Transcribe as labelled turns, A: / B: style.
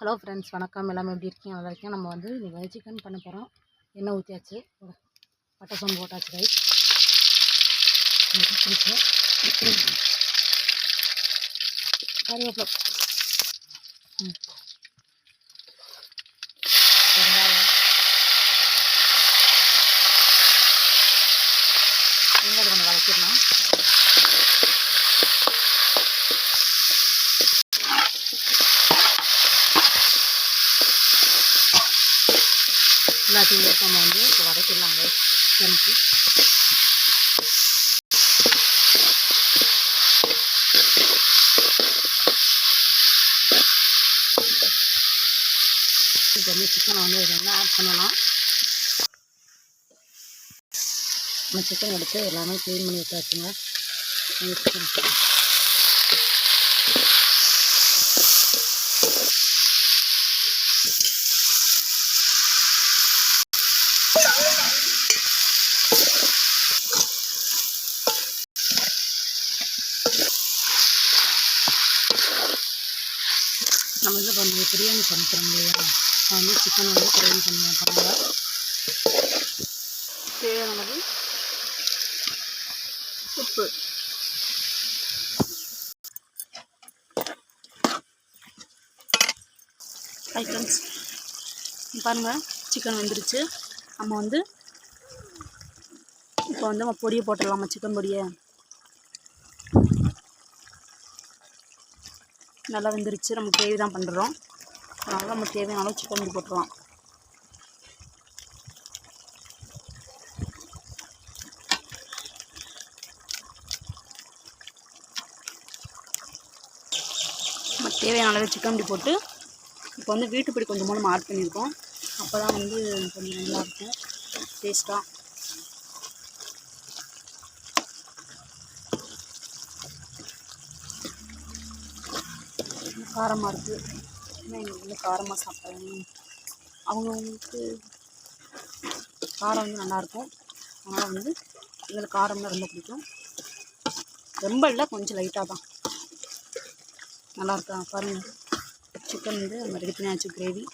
A: Hello friends, வணக்கம். எல்லாமே எப்படி இருக்கீங்க? நல்லா இருக்கேன். நம்ம வந்து இன்றைக்கி சிக்கன் பண்ண போகிறோம். எண்ணெய் ஊற்றியாச்சு, பட்டை சோம்பு போட்டாச்சு. ரைஸ் கறிவேப்பிலை, வெங்காயம் கொஞ்சம் வதக்கிடலாம். எல்லாத்தையும் நம்ம வந்து இப்போ வதக்கிடலாங்க. எனக்கு இப்போ வந்து சிக்கனை வந்து இதில் ஆட் பண்ணலாம். நம்ம சிக்கன் எடுத்து எல்லாமே க்ளீன் பண்ணி வச்சாச்சுங்க. சிக்கன் நம்ம வந்து இப்போ பிரியாணி சமைக்கிறோம் இல்லையா, வந்து சிக்கன் வந்து கிரேவி பண்ணுவோம். தேவையானது உப்பு, ஹை ஃப்ரெண்ட்ஸ், பாருங்கள் சிக்கன் வெந்துருச்சு. நம்ம வந்து இப்போ வந்து நம்ம பொடியை போட்டுடலாமா, சிக்கன் பொடியை. நல்லா வெந்துருச்சு. நம்ம கிரேவி தான் பண்ணுறோம், அதனால் நம்ம தேவையான அளவு சிக்கன் பொடி போட்டுடலாம். நம்ம தேவையான அளவு சிக்கன் பொடி போட்டு இப்போ வந்து வீட்டுப்படி கொஞ்சம் மூலம் ஆட் பண்ணியிருக்கோம். அப்போ தான் வந்து கொஞ்சம் நல்லாயிருக்கும் டேஸ்ட்டாக. காரமாக இருக்குது, ஏன்னா எங்களுக்கு வந்து காரமாக சாப்பிட்டாங்க. அவங்கவுங்களுக்கு காரம் வந்து நல்லாயிருக்கும், அதனால் வந்து எங்களுக்கு காரம்லாம் ரொம்ப பிடிக்கும். ரொம்ப இல்லை, கொஞ்சம் லைட்டாக தான் நல்லாயிருக்கா. பாருங்கள், சிக்கன் வந்து நம்ம ரெடி பண்ணியாச்சு கிரேவி.